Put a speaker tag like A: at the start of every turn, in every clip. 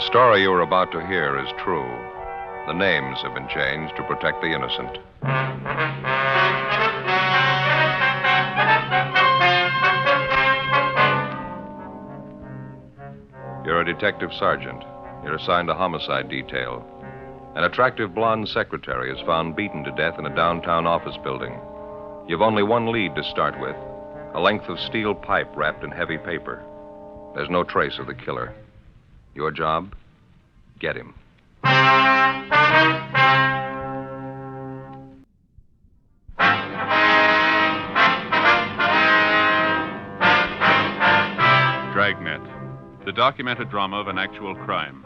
A: story you are about to hear is true. The names have been changed to protect the innocent. You're a detective sergeant. You're assigned a homicide detail. An attractive blonde secretary is found beaten to death in a downtown office building. You've only one lead to start with, a length of steel pipe wrapped in heavy paper. There's no trace of the killer. Your job? Get him.
B: Dragnet, the documented drama of an actual crime.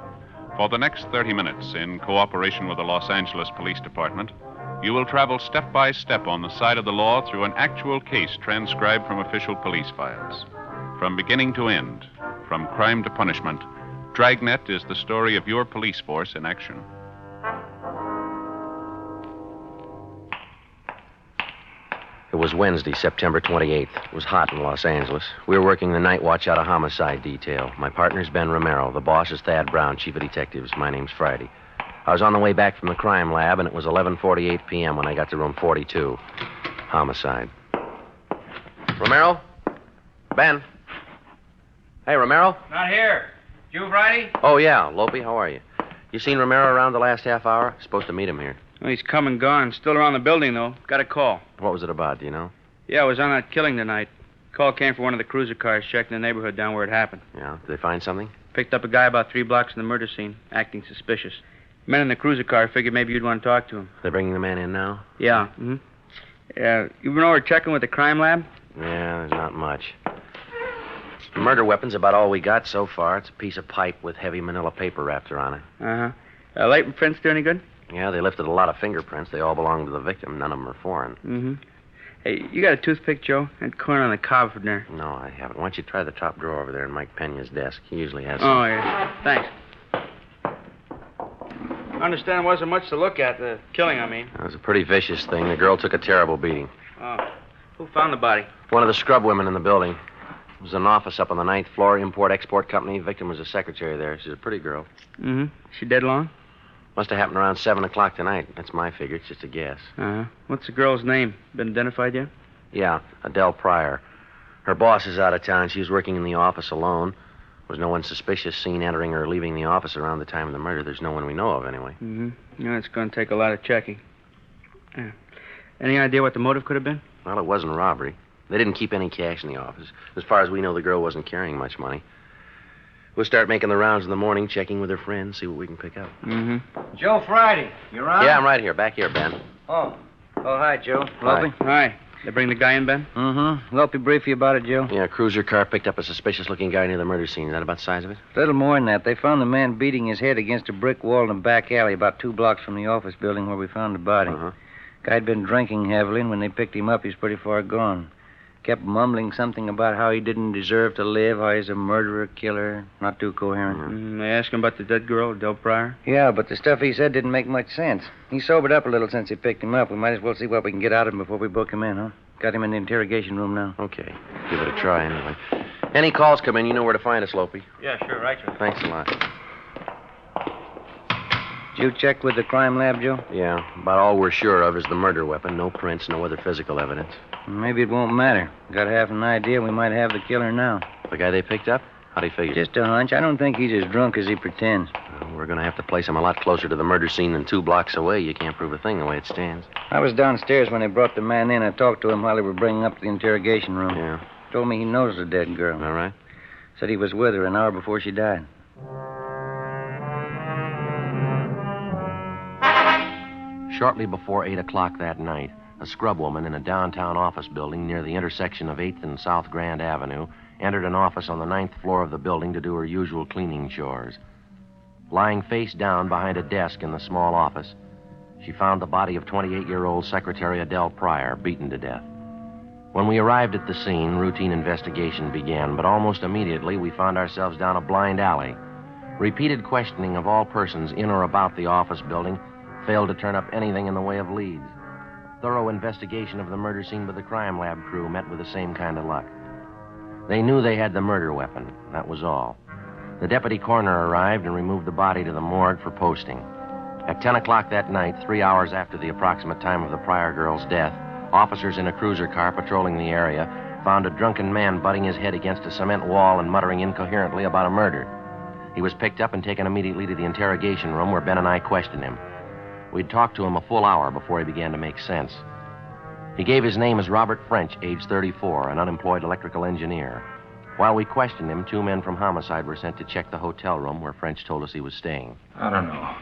B: For the next 30 minutes, in cooperation with the Los Angeles Police Department, you will travel step by step on the side of the law through an actual case transcribed from official police files. From beginning to end, from crime to punishment, Dragnet is the story of your police force in action.
C: It was Wednesday, September 28th. It was hot in Los Angeles. We were working the night watch out of homicide detail. My partner's Ben Romero. The boss is Thad Brown, chief of detectives. My name's Friday. I was on the way back from the crime lab, and it was 11:48 p.m. when I got to room 42. Homicide. Romero? Ben? Hey, Romero?
D: Not here. You, Friday?
C: Oh, yeah. Lopey, how are you? You seen Romero around the last half hour? Supposed to meet him here.
D: Well, he's come and gone. Still around the building, though. Got a call.
C: What was it about, do you know?
D: Yeah, I was on that killing tonight. Call came from one of the cruiser cars checking the neighborhood down where it happened.
C: Yeah? Did they find something?
D: Picked up a guy about 3 blocks from the murder scene, acting suspicious. Men in the cruiser car figured maybe you'd want to talk to him.
C: They're bringing the man in now?
D: Yeah. Mm-hmm. Yeah. You been over checking with the crime lab?
C: Yeah, there's not much. The murder weapon's about all we got so far. It's a piece of pipe with heavy manila paper wrapped around it.
D: Uh-huh. Light prints do any good?
C: Yeah, they lifted a lot of fingerprints. They all belong to the victim. None of them are foreign.
D: Mm-hmm. Hey, you got a toothpick, Joe? And corn on the cob from there.
C: No, I haven't. Why don't you try the top drawer over there in Mike Pena's desk? He usually has
D: Oh, yeah. Thanks. I understand there wasn't much to look at, the killing, I mean.
C: It was a pretty vicious thing. The girl took a terrible beating.
D: Oh. Who found the body?
C: One of the scrub women in the building. It was an office up on the 9th floor, import-export company. Victim was a secretary there. She's a pretty girl.
D: Mm-hmm. She dead long?
C: Must have happened around 7 o'clock tonight. That's my figure. It's just a guess.
D: Uh-huh. What's the girl's name? Been identified yet?
C: Yeah, Adele Pryor. Her boss is out of town. She was working in the office alone. There was no one suspicious seen entering or leaving the office around the time of the murder. There's no one we know of, anyway.
D: Mm-hmm. Yeah, it's going to take a lot of checking. Yeah. Any idea what the motive could have been?
C: Well, it wasn't a robbery. They didn't keep any cash in the office. As far as we know, the girl wasn't carrying much money. We'll start making the rounds in the morning, checking with her friends, see what we can pick up.
D: Mm-hmm.
E: Joe Friday, you around?
C: Yeah, I'm right here. Back here, Ben.
E: Oh, hi, Joe.
C: Hi.
E: Lopey?
D: Hi. They bring the guy in, Ben?
E: Mm-hmm. Lopey brief you about it, Joe?
C: Yeah, a cruiser car picked up a suspicious-looking guy near the murder scene. Is that about the size of it?
E: A little more than that. They found the man beating his head against a brick wall in a back alley about 2 blocks from the office building where we found the body.
C: Uh-huh.
E: Guy'd been drinking heavily, and when they picked him up, he was pretty far gone. Kept mumbling something about how he didn't deserve to live, how he's a murderer, killer. Not too coherent.
D: They asked him about the dead girl, Adele Pryor?
E: Yeah, but the stuff he said didn't make much sense. He sobered up a little since he picked him up. We might as well see what we can get out of him before we book him in, huh? Got him in the interrogation room now.
C: Okay. Give it a try, anyway. Any calls come in, you know where to find us, Lopey.
D: Yeah, sure. Right, Joe.
C: Thanks a lot.
E: Did you check with the crime lab, Joe?
C: Yeah, about all we're sure of is the murder weapon. No prints, no other physical evidence.
E: Maybe it won't matter. Got half an idea we might have the killer now.
C: The guy they picked up? How'd he figure?
E: Just a hunch. I don't think he's as drunk as he pretends.
C: Well, we're going to have to place him a lot closer to the murder scene than 2 blocks away. You can't prove a thing the way it stands.
E: I was downstairs when they brought the man in. I talked to him while they were bringing up the interrogation room.
C: Yeah.
E: Told me he knows the dead girl.
C: All right.
E: Said he was with her an hour before she died.
C: Shortly before 8 o'clock that night, a scrub woman in a downtown office building near the intersection of 8th and South Grand Avenue entered an office on the 9th floor of the building to do her usual cleaning chores. Lying face down behind a desk in the small office, she found the body of 28-year-old Secretary Adele Pryor, beaten to death. When we arrived at the scene, routine investigation began, but almost immediately we found ourselves down a blind alley. Repeated questioning of all persons in or about the office building failed to turn up anything in the way of leads. Thorough investigation of the murder scene by the crime lab crew met with the same kind of luck. They knew they had the murder weapon. That was all. The deputy coroner arrived and removed the body to the morgue for posting. At 10 o'clock that night, 3 hours after the approximate time of the Pryor girl's death, officers in a cruiser car patrolling the area found a drunken man butting his head against a cement wall and muttering incoherently about a murder. He was picked up and taken immediately to the interrogation room where Ben and I questioned him. We'd talked to him a full hour before he began to make sense. He gave his name as Robert French, age 34, an unemployed electrical engineer. While we questioned him, 2 men from homicide were sent to check the hotel room where French told us he was staying.
F: I don't know.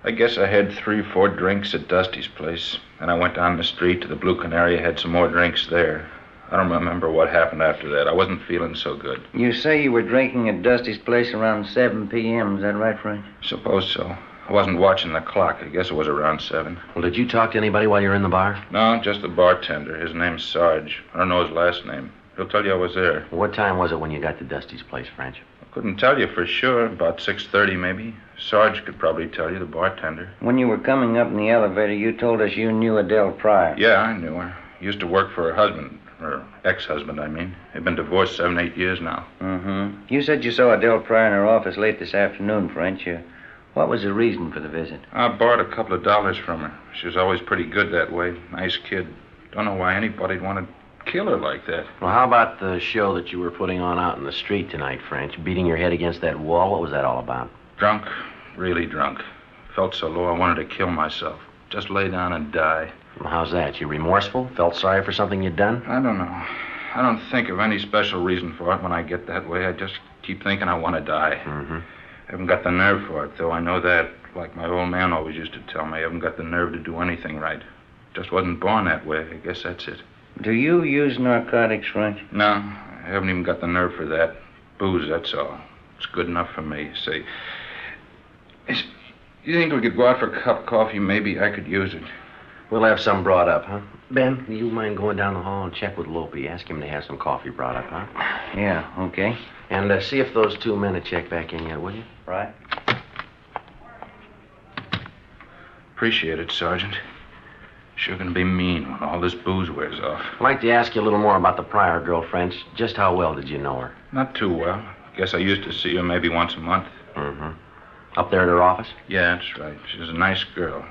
F: I guess I had 3 or 4 drinks at Dusty's place, and I went down the street to the Blue Canary, had some more drinks there. I don't remember what happened after that. I wasn't feeling so good.
E: You say you were drinking at Dusty's place around 7 p.m., is that right, Frank?
F: Suppose so. I wasn't watching the clock. I guess it was around 7.
C: Well, did you talk to anybody while you were in the bar?
F: No, just the bartender. His name's Sarge. I don't know his last name. He'll tell you I was there.
C: What time was it when you got to Dusty's place, French?
F: I couldn't tell you for sure. About 6:30 maybe. Sarge could probably tell you, the bartender.
E: When you were coming up in the elevator, you told us you knew Adele Pryor.
F: Yeah, I knew her. Used to work for her husband. Her ex-husband, I mean. They've been divorced 7, 8 years now.
E: Mm-hmm. You said you saw Adele Pryor in her office late this afternoon, French. What was the reason for the visit?
F: I borrowed a couple of dollars from her. She was always pretty good that way. Nice kid. Don't know why anybody'd want to kill her like that.
C: Well, how about the show that you were putting on out in the street tonight, French? Beating your head against that wall? What was that all about?
F: Drunk. Really drunk. Felt so low I wanted to kill myself. Just lay down and die.
C: Well, how's that? You remorseful? Felt sorry for something you'd done?
F: I don't know. I don't think of any special reason for it when I get that way. I just keep thinking I want to die.
C: Mm-hmm.
F: I haven't got the nerve for it, though. I know that. Like my old man always used to tell me, I haven't got the nerve to do anything right. Just wasn't born that way. I guess that's it.
E: Do you use narcotics, French?
F: No, I haven't even got the nerve for that. Booze, that's all. It's good enough for me. Say, you think we could go out for a cup of coffee? Maybe I could use it.
C: We'll have some brought up, huh? Ben, do you mind going down the hall and check with Lopey? Ask him to have some coffee brought up, huh?
E: Yeah, okay.
C: And see if those 2 men have checked back in yet, will you?
E: Right.
F: Appreciate it, Sergeant. Sure gonna be mean when all this booze wears off.
C: I'd like to ask you a little more about the Pryor girl, French. Just how well did you know her?
F: Not too well. Guess I used to see her maybe once a month.
C: Mm-hmm. Up there at her office?
F: Yeah, that's right. She was a nice girl.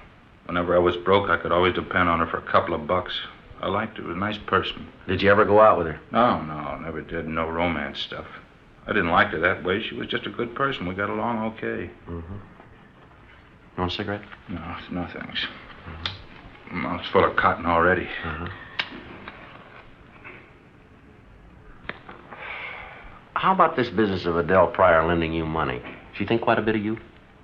F: Whenever I was broke, I could always depend on her for a couple of bucks. I liked her. She was a nice person.
C: Did you ever go out with her?
F: No, never did. No romance stuff. I didn't like her that way. She was just a good person. We got along okay.
C: Mm-hmm. You want a cigarette?
F: No, thanks. Mm-hmm. It's full of cotton already.
C: Uh-huh. How about this business of Adele Pryor lending you money? She think quite a bit of you?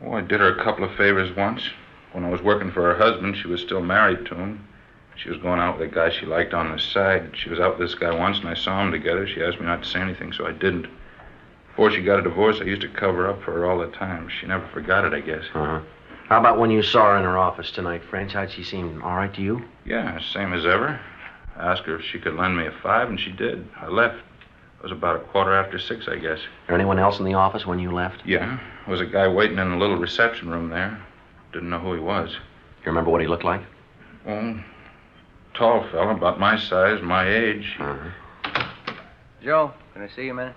F: Oh, I did her a couple of favors once. When I was working for her husband, she was still married to him. She was going out with a guy she liked on the side. She was out with this guy once, and I saw them together. She asked me not to say anything, so I didn't. Before she got a divorce, I used to cover up for her all the time. She never forgot it, I guess.
C: Uh-huh. How about when you saw her in her office tonight, French? How'd she seem? All right to you?
F: Yeah, same as ever. I asked her if she could lend me a 5, and she did. I left. It was about 6:15, I guess.
C: There anyone else in the office when you left?
F: Yeah. There was a guy waiting in the little reception room there. Didn't know who he was.
C: You remember what he looked like?
F: Oh, tall fella, about my size, my age.
C: Uh-huh.
E: Joe, can I see you a minute?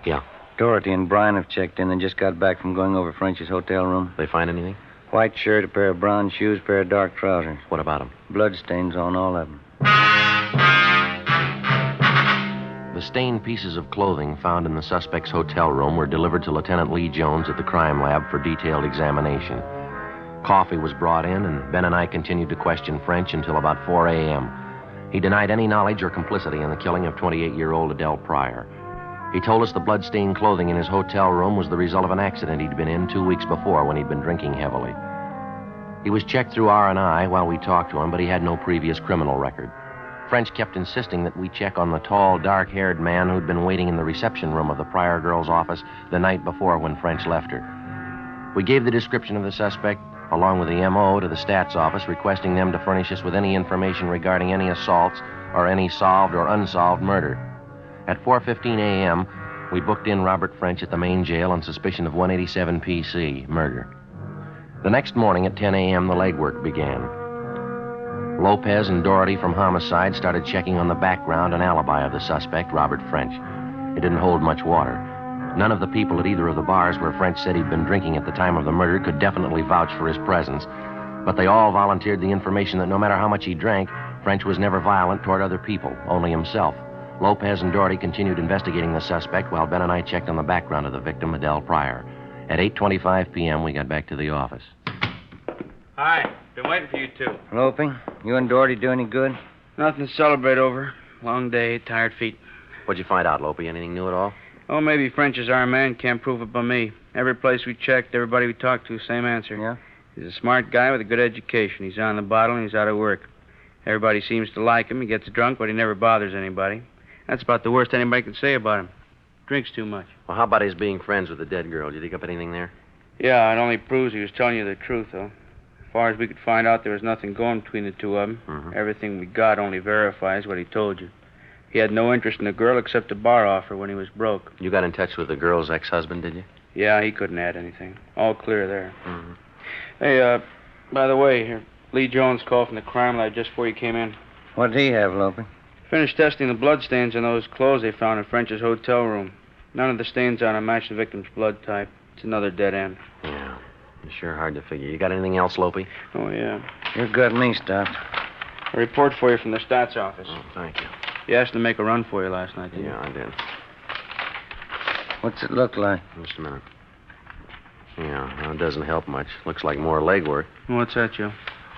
C: Yeah.
E: Dorothy and Brian have checked in and just got back from going over French's hotel room.
C: They find anything?
E: White shirt, a pair of brown shoes, pair of dark trousers.
C: What about them?
E: Bloodstains on all of them.
C: The stained pieces of clothing found in the suspect's hotel room were delivered to Lieutenant Lee Jones at the crime lab for detailed examination. Coffee was brought in, and Ben and I continued to question French until about 4 a.m. He denied any knowledge or complicity in the killing of 28-year-old Adele Pryor. He told us the blood-stained clothing in his hotel room was the result of an accident he'd been in 2 weeks before when he'd been drinking heavily. He was checked through R&I while we talked to him, but he had no previous criminal record. French kept insisting that we check on the tall, dark-haired man who'd been waiting in the reception room of the Pryor girl's office the night before when French left her. We gave the description of the suspect, along with the M.O., to the stats office, requesting them to furnish us with any information regarding any assaults or any solved or unsolved murder. At 4:15 a.m., we booked in Robert French at the main jail on suspicion of 187 PC, murder. The next morning at 10 a.m., the legwork began. Lopez and Doherty from Homicide started checking on the background and alibi of the suspect, Robert French. It didn't hold much water. None of the people at either of the bars where French said he'd been drinking at the time of the murder could definitely vouch for his presence, but they all volunteered the information that no matter how much he drank, French was never violent toward other people, only himself. Lopez and Doherty continued investigating the suspect while Ben and I checked on the background of the victim, Adele Pryor. At 8:25 p.m., we got back to the office.
D: Hi. Been waiting for you two.
E: Loping, you and Doherty do any good?
D: Nothing to celebrate over. Long day, tired feet.
C: What'd you find out, Lopey? Anything new at all?
D: Oh, maybe French is our man. Can't prove it by me. Every place we checked, everybody we talked to, same answer.
E: Yeah?
D: He's a smart guy with a good education. He's on the bottle and he's out of work. Everybody seems to like him. He gets drunk, but he never bothers anybody. That's about the worst anybody can say about him. Drinks too much.
C: Well, how about his being friends with the dead girl? Did you dig up anything there?
D: Yeah, it only proves he was telling you the truth, though. As far as we could find out, there was nothing going between the two of them.
C: Mm-hmm.
D: Everything we got only verifies what he told you. He had no interest in the girl except a bar offer when he was broke.
C: You got in touch with the girl's ex-husband, did you?
D: Yeah, he couldn't add anything. All clear there.
C: Mm-hmm.
D: Hey, by the way, here, Lee Jones called from the crime lab just before you came in.
E: What did he have, Loping?
D: Finished testing the blood stains on those clothes they found in French's hotel room. None of the stains on them match the victim's blood type. It's another dead end.
C: Yeah. It's sure hard to figure. You got anything else, Lopey?
D: Oh, yeah.
E: You've got me stopped.
D: A report for you from the stats office.
C: Oh, thank you.
D: You asked him to make a run for you last night, didn't you?
C: Yeah, I did.
E: What's it look like?
C: Just a minute. Yeah, well, it doesn't help much. Looks like more legwork.
D: What's that, Joe?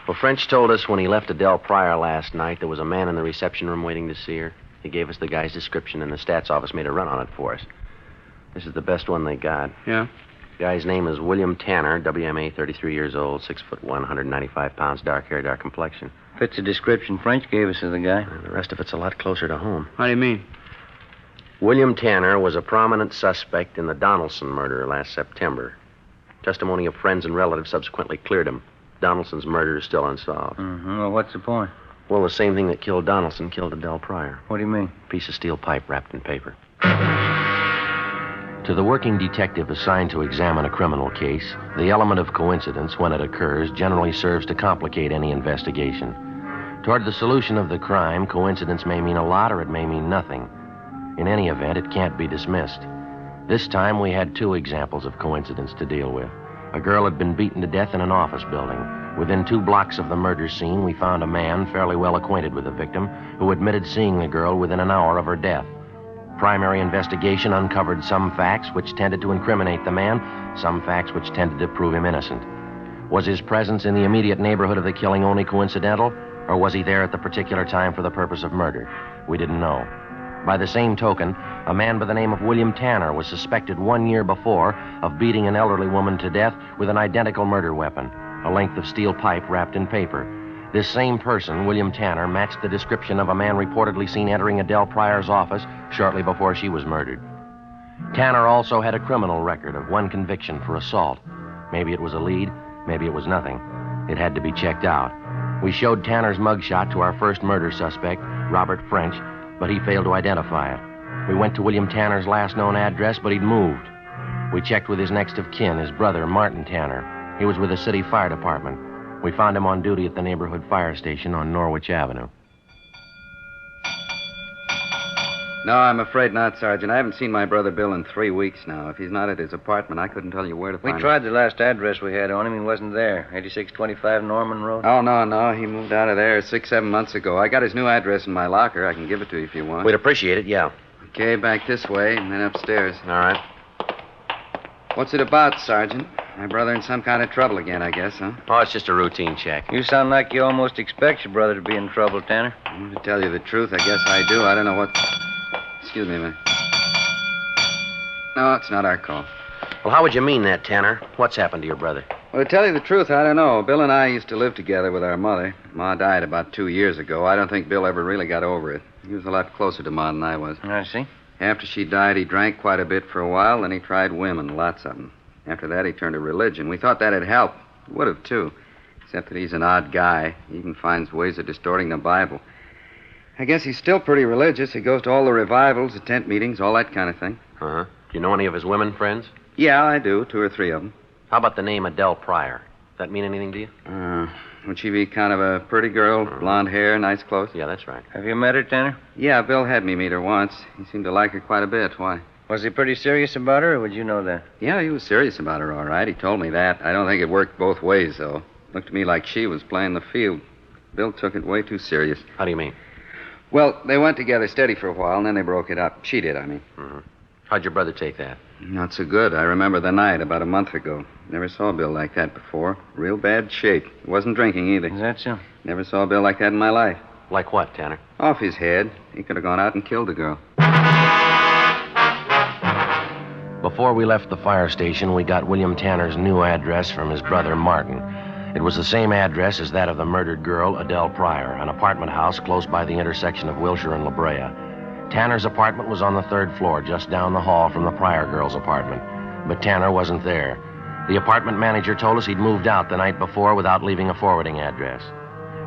C: Well, French told us when he left Adele Pryor last night, there was a man in the reception room waiting to see her. He gave us the guy's description, and the stats office made a run on it for us. This is the best one they got.
D: Yeah?
C: The guy's name is William Tanner, WMA, 33 years old, 6'1", 195 pounds, dark hair, dark complexion.
E: Fits the description French gave us of the guy.
C: The rest of it's a lot closer to home.
D: How do you mean?
C: William Tanner was a prominent suspect in the Donaldson murder last September. Testimony of friends and relatives subsequently cleared him. Donaldson's murder is still unsolved.
E: Mm-hmm. Well, what's the point?
C: Well, the same thing that killed Donaldson killed Adele Pryor.
E: What do you mean?
C: Piece of steel pipe wrapped in paper. To the working detective assigned to examine a criminal case, the element of coincidence, when it occurs, generally serves to complicate any investigation. Toward the solution of the crime, coincidence may mean a lot or it may mean nothing. In any event, it can't be dismissed. This time, we had two examples of coincidence to deal with. A girl had been beaten to death in an office building. Within 2 blocks of the murder scene, we found a man fairly well acquainted with the victim who admitted seeing the girl within an hour of her death. Primary investigation uncovered some facts which tended to incriminate the man, some facts which tended to prove him innocent. Was his presence in the immediate neighborhood of the killing only coincidental, or was he there at the particular time for the purpose of murder? We didn't know. By the same token, a man by the name of William Tanner was suspected 1 year before of beating an elderly woman to death with an identical murder weapon, a length of steel pipe wrapped in paper. This same person, William Tanner, matched the description of a man reportedly seen entering Adele Pryor's office shortly before she was murdered. Tanner also had a criminal record of 1 conviction for assault. Maybe it was a lead, maybe it was nothing. It had to be checked out. We showed Tanner's mugshot to our first murder suspect, Robert French, but he failed to identify it. We went to William Tanner's last known address, but he'd moved. We checked with his next of kin, his brother, Martin Tanner. He was with the city fire department. We found him on duty at the neighborhood fire station on Norwich Avenue.
G: No, I'm afraid not, Sergeant. I haven't seen my brother Bill in 3 weeks now. If he's not at his apartment, I couldn't tell you where to find him.
E: We tried the last address we had on him. He wasn't there. 8625 Norman Road.
G: Oh, no. He moved out of there 6-7 months ago. I got his new address in my locker. I can give it to you if you want.
C: We'd appreciate it, yeah.
G: Okay, back this way and then upstairs.
C: All right.
G: What's it about, Sergeant? My brother in some kind of trouble again, I guess, huh?
C: Oh, it's just a routine check.
E: You sound like you almost expect your brother to be in trouble, Tanner.
G: Well, to tell you the truth, I guess I do. I don't know what... Excuse me a minute. No, it's not our call.
C: Well, how would you mean that, Tanner? What's happened to your brother?
G: Well, to tell you the truth, I don't know. Bill and I used to live together with our mother. Ma died about 2 years ago. I don't think Bill ever really got over it. He was a lot closer to Ma than I was.
E: I see.
G: After she died, he drank quite a bit for a while, then he tried women, lots of them. After that, he turned to religion. We thought that'd help. It would have, too. Except that he's an odd guy. He even finds ways of distorting the Bible. I guess he's still pretty religious. He goes to all the revivals, the tent meetings, all that kind of thing.
C: Uh-huh. Do you know any of his women friends?
G: Yeah, I do. 2 or 3 of them.
C: How about the name Adele Pryor? That mean anything to you?
G: Would she be kind of a pretty girl, blonde hair, nice clothes?
C: Yeah, that's right.
E: Have you met her, Tanner?
G: Yeah, Bill had me meet her once. He seemed to like her quite a bit. Why?
E: Was he pretty serious about her, or would you know that?
G: Yeah, he was serious about her, all right. He told me that. I don't think it worked both ways, though. Looked to me like she was playing the field. Bill took it way too serious.
C: How do you mean?
G: Well, they went together steady for a while, and then they broke it up. She did, I mean.
C: Mm-hmm. How'd your brother take that?
G: Not so good. I remember the night about a month ago. Never saw Bill like that before. Real bad shape. He wasn't drinking either.
E: Is that so?
G: Never saw Bill like that in my life.
C: Like what, Tanner?
G: Off his head. He could have gone out and killed the girl.
C: Before we left the fire station, we got William Tanner's new address from his brother, Martin. It was the same address as that of the murdered girl, Adele Pryor, an apartment house close by the intersection of Wilshire and La Brea. Tanner's apartment was on the 3rd floor, just down the hall from the Pryor girl's apartment. But Tanner wasn't there. The apartment manager told us he'd moved out the night before without leaving a forwarding address.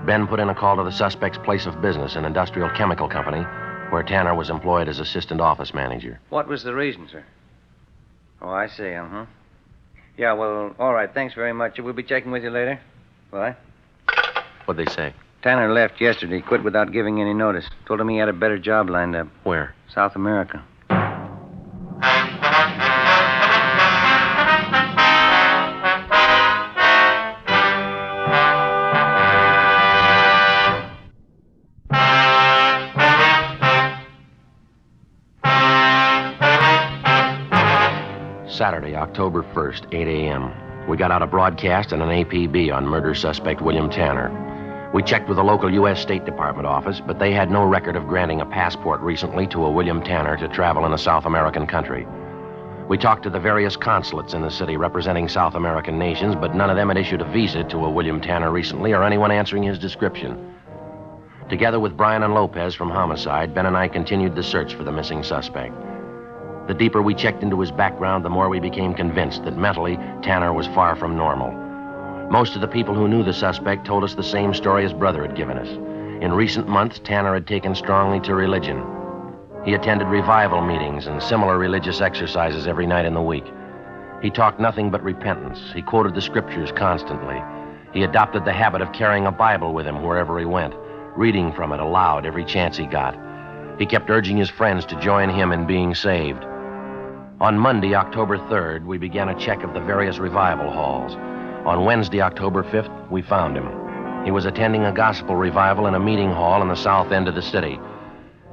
C: Ben put in a call to the suspect's place of business, an industrial chemical company, where Tanner was employed as assistant office manager.
E: What was the reason, sir? Oh, I see, uh-huh. Yeah, well, all right, thanks very much. We'll be checking with you later. Bye.
C: What'd they say?
E: Tanner left yesterday, quit without giving any notice. Told him he had a better job lined up.
C: Where?
E: South America.
C: Saturday, October 1st, 8 a.m. We got out a broadcast and an APB on murder suspect William Tanner. We checked with the local U.S. State Department office, but they had no record of granting a passport recently to a William Tanner to travel in a South American country. We talked to the various consulates in the city representing South American nations, but none of them had issued a visa to a William Tanner recently or anyone answering his description. Together with Brian and Lopez from Homicide, Ben and I continued the search for the missing suspect. The deeper we checked into his background, the more we became convinced that mentally, Tanner was far from normal. Most of the people who knew the suspect told us the same story his brother had given us. In recent months, Tanner had taken strongly to religion. He attended revival meetings and similar religious exercises every night in the week. He talked nothing but repentance. He quoted the scriptures constantly. He adopted the habit of carrying a Bible with him wherever he went, reading from it aloud every chance he got. He kept urging his friends to join him in being saved. On Monday, October 3rd, we began a check of the various revival halls. On Wednesday, October 5th, we found him. He was attending a gospel revival in a meeting hall in the south end of the city.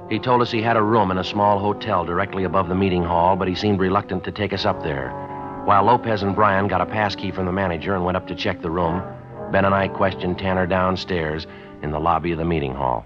C: He told us he had a room in a small hotel directly above the meeting hall, but he seemed reluctant to take us up there. While Lopez and Brian got a pass key from the manager and went up to check the room, Ben and I questioned Tanner downstairs in the lobby of the meeting hall.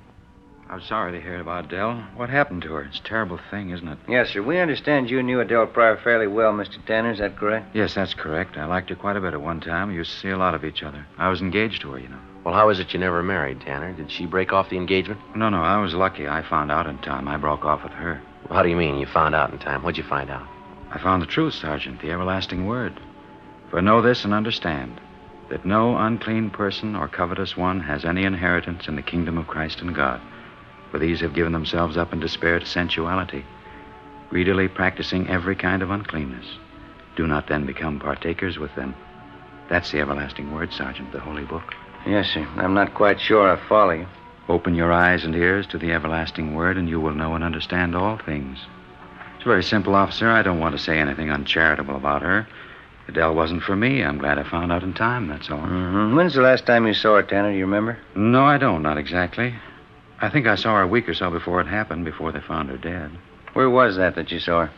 F: I'm sorry to hear about Adele. What happened to her? It's a terrible thing, isn't it?
E: Yes, sir. We understand you knew Adele Pryor fairly well, Mr. Tanner. Is that correct?
F: Yes, that's correct. I liked her quite a bit at one time. We used to see a lot of each other. I was engaged to her, you know.
C: Well, how is it you never married, Tanner? Did she break off the engagement?
F: No, I was lucky. I found out in time. I broke off with her.
C: Well, how do you mean you found out in time? What'd you find out?
F: I found the truth, Sergeant, the everlasting word. For know this and understand, that no unclean person or covetous one has any inheritance in the kingdom of Christ and God. For these have given themselves up in despair to sensuality, greedily practicing every kind of uncleanness. Do not then become partakers with them. That's the everlasting word, Sergeant, the Holy Book.
E: Yes, sir. I'm not quite sure I follow you.
F: Open your eyes and ears to the everlasting word, and you will know and understand all things. It's very simple, officer. I don't want to say anything uncharitable about her. Adele wasn't for me. I'm glad I found out in time, that's all.
E: Mm-hmm. When's the last time you saw her, Tanner? Do you remember?
F: No, I don't, not exactly. I think I saw her a week or so before it happened, before they found her dead.
E: Where was that you saw her?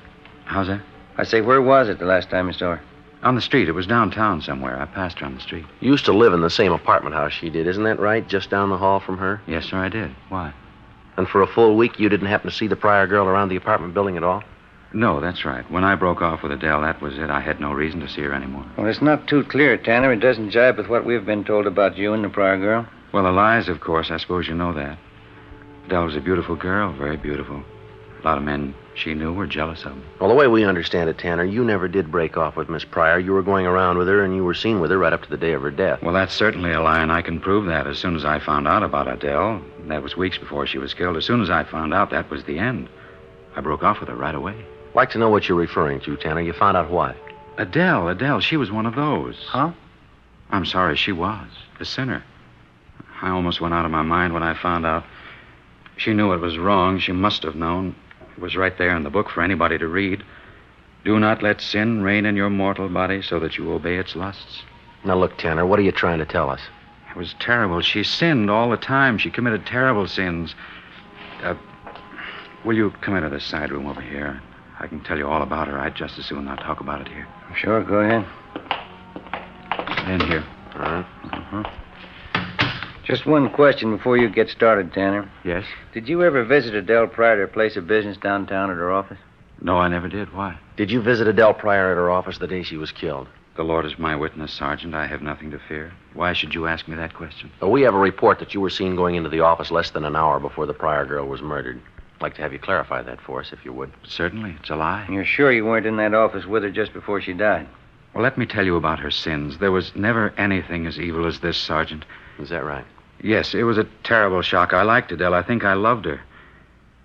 F: How's that?
E: I say, where was it the last time you saw her?
F: On the street. It was downtown somewhere. I passed her on the street.
C: You used to live in the same apartment house she did, isn't that right? Just down the hall from her?
F: Yes, sir, I did. Why?
C: And for a full week, you didn't happen to see the Pryor girl around the apartment building at all?
F: No, that's right. When I broke off with Adele, that was it. I had no reason to see her anymore.
E: Well, it's not too clear, Tanner. It doesn't jibe with what we've been told about you and the Pryor girl.
F: Well, the lies, of course. I suppose you know that. Adele was a beautiful girl, very beautiful. A lot of men she knew were jealous of her.
C: Well, the way we understand it, Tanner, you never did break off with Miss Pryor. You were going around with her, and you were seen with her right up to the day of her death.
F: Well, that's certainly a lie, and I can prove that. As soon as I found out about Adele, that was weeks before she was killed, as soon as I found out, that was the end. I broke off with her right away.
C: I'd like to know what you're referring to, Tanner. You found out what?
F: Adele, she was one of those.
E: Huh?
F: I'm sorry, she was. A sinner. I almost went out of my mind when I found out. She knew it was wrong. She must have known. It was right there in the book for anybody to read. Do not let sin reign in your mortal body so that you obey its lusts.
C: Now, look, Tanner, what are you trying to tell us?
F: It was terrible. She sinned all the time. She committed terrible sins. Will you come into this side room over here? I can tell you all about her. I'd just as soon not talk about it here.
E: Sure, go ahead.
F: In here.
C: All right.
E: Uh-huh. Just one question before you get started, Tanner.
F: Yes?
E: Did you ever visit Adele Pryor at her place of business downtown at her office?
F: No, I never did. Why?
C: Did you visit Adele Pryor at her office the day she was killed?
F: The Lord is my witness, Sergeant. I have nothing to fear. Why should you ask me that question?
C: We have a report that you were seen going into the office less than an hour before the Pryor girl was murdered. I'd like to have you clarify that for us, if you would.
F: Certainly. It's a lie.
E: You're sure you weren't in that office with her just before she died?
F: Well, let me tell you about her sins. There was never anything as evil as this, Sergeant.
C: Is that right?
F: Yes, it was a terrible shock. I liked Adele. I think I loved her.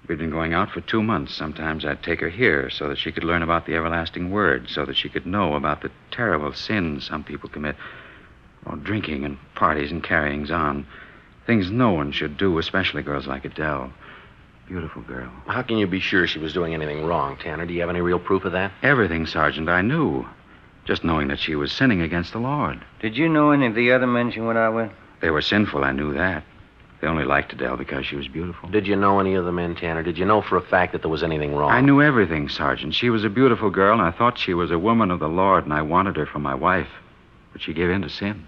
F: We'd been going out for 2 months. Sometimes I'd take her here so that she could learn about the everlasting word, so that she could know about the terrible sins some people commit. Oh, drinking and parties and carryings on. Things no one should do, especially girls like Adele. Beautiful girl.
C: How can you be sure she was doing anything wrong, Tanner? Do you have any real proof of that?
F: Everything, Sergeant, I knew. Just knowing that she was sinning against the Lord.
E: Did you know any of the other men she went out with?
F: They were sinful, I knew that. They only liked Adele because she was beautiful.
C: Did you know any of the men, Tanner? Did you know for a fact that there was anything wrong?
F: I knew everything, Sergeant. She was a beautiful girl, and I thought she was a woman of the Lord, and I wanted her for my wife. But she gave in to sin.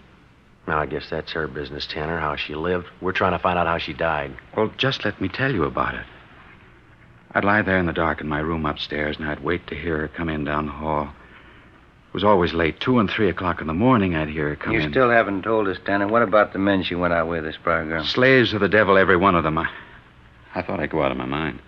C: Now, I guess that's her business, Tanner, how she lived. We're trying to find out how she died.
F: Well, just let me tell you about it. I'd lie there in the dark in my room upstairs, and I'd wait to hear her come in down the hall. It was always late. 2 and 3 o'clock in the morning, I'd hear her come in.
E: You still haven't told us, Tanner. What about the men she went out with, this Pryor girl?
F: Slaves of the devil, every one of them. I thought I'd go out of my mind.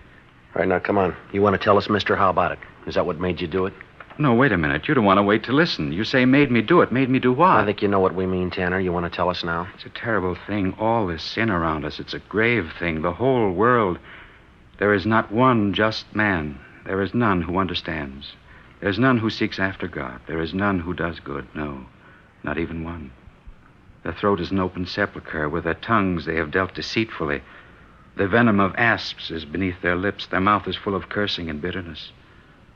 C: All right, now, come on. You want to tell us, mister? How about it? Is that what made you do it?
F: No, wait a minute. You don't want to wait to listen. You say made me do it. Made me do what?
C: I think you know what we mean, Tanner. You want to tell us now?
F: It's a terrible thing. All this sin around us. It's a grave thing. The whole world. There is not one just man. There is none who understands. There's none who seeks after God. There is none who does good. No, not even one. Their throat is an open sepulchre. With their tongues they have dealt deceitfully. The venom of asps is beneath their lips. Their mouth is full of cursing and bitterness.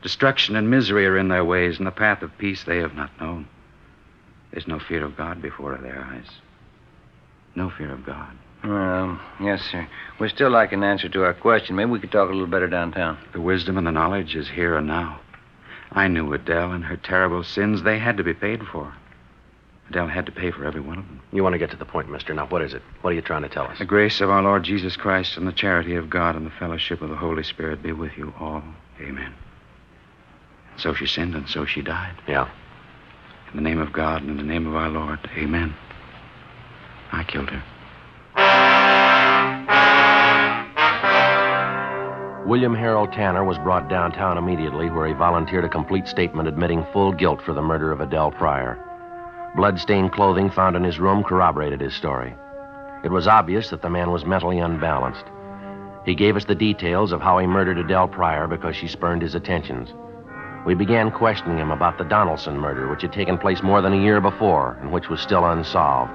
F: Destruction and misery are in their ways, and the path of peace they have not known. There's no fear of God before their eyes. No fear of God.
E: Well, yes, sir. We'd still like an answer to our question. Maybe we could talk a little better downtown.
F: The wisdom and the knowledge is here and now. I knew Adele and her terrible sins. They had to be paid for. Adele had to pay for every one of them.
C: You want to get to the point, mister. Now, what is it? What are you trying to tell us?
F: The grace of our Lord Jesus Christ and the charity of God and the fellowship of the Holy Spirit be with you all. Amen. So she sinned and so she died.
C: Yeah.
F: In the name of God and in the name of our Lord. Amen. I killed her.
C: William Harold Tanner was brought downtown immediately, where he volunteered a complete statement admitting full guilt for the murder of Adele Pryor. Blood-stained clothing found in his room corroborated his story. It was obvious that the man was mentally unbalanced. He gave us the details of how he murdered Adele Pryor because she spurned his attentions. We began questioning him about the Donaldson murder, which had taken place more than a year before and which was still unsolved.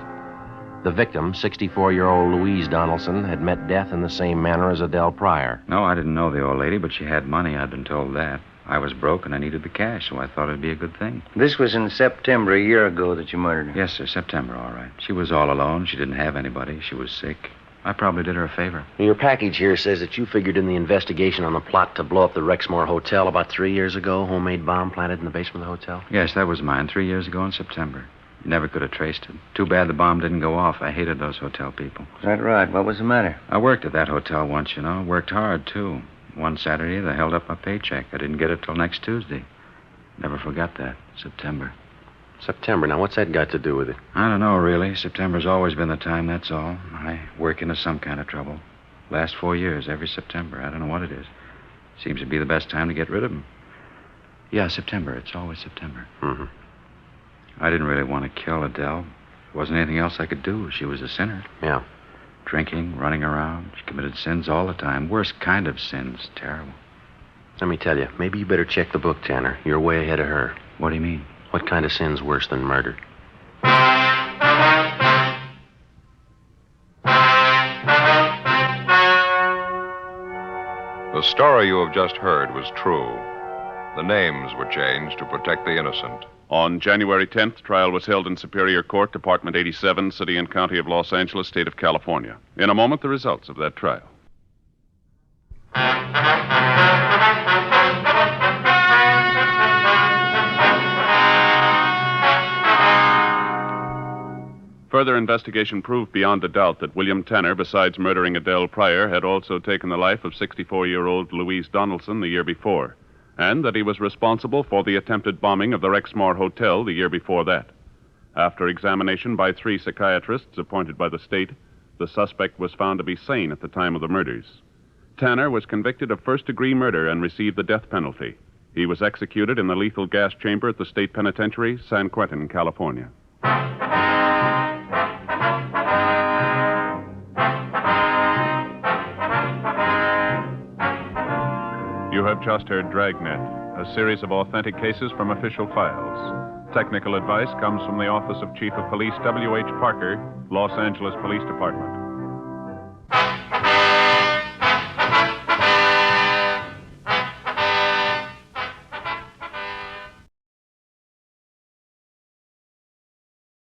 C: The victim, 64-year-old Louise Donaldson, had met death in the same manner as Adele Pryor.
F: No, I didn't know the old lady, but she had money. I'd been told that. I was broke and I needed the cash, so I thought it'd be a good thing.
E: This was in September, a year ago, that you murdered her.
F: Yes, sir, September, all right. She was all alone. She didn't have anybody. She was sick. I probably did her a favor.
C: Your package here says that you figured in the investigation on the plot to blow up the Rexmore Hotel about 3 years ago, homemade bomb planted in the basement of the hotel.
F: Yes, that was mine 3 years ago in September. You never could have traced it. Too bad the bomb didn't go off. I hated those hotel people.
E: Is that right? What was the matter?
F: I worked at that hotel once, you know. Worked hard, too. One Saturday, they held up my paycheck. I didn't get it till next Tuesday. Never forgot that. September.
C: September. Now, what's that got to do with it?
F: I don't know, really. September's always been the time, that's all. I work into some kind of trouble. Last 4 years, every September. I don't know what it is. Seems to be the best time to get rid of them. Yeah, September. It's always September.
C: Mm-hmm.
F: I didn't really want to kill Adele. There wasn't anything else I could do. She was a sinner.
C: Yeah.
F: Drinking, running around. She committed sins all the time. Worst kind of sins. Terrible.
C: Let me tell you, maybe you better check the book, Tanner. You're way ahead of her.
F: What do you mean?
C: What kind of sin's worse than murder?
A: The story you have just heard was true. The names were changed to protect the innocent.
B: On January 10th, trial was held in Superior Court, Department 87, City and County of Los Angeles, State of California. In a moment, the results of that trial. Further investigation proved beyond a doubt that William Tanner, besides murdering Adele Pryor, had also taken the life of 64-year-old Louise Donaldson the year before, and that he was responsible for the attempted bombing of the Rexmore Hotel the year before that. After examination by 3 psychiatrists appointed by the state, the suspect was found to be sane at the time of the murders. Tanner was convicted of first-degree murder and received the death penalty. He was executed in the lethal gas chamber at the state penitentiary, San Quentin, California. You have just heard Dragnet, a series of authentic cases from official files. Technical advice comes from the Office of Chief of Police W.H. Parker, Los Angeles Police Department.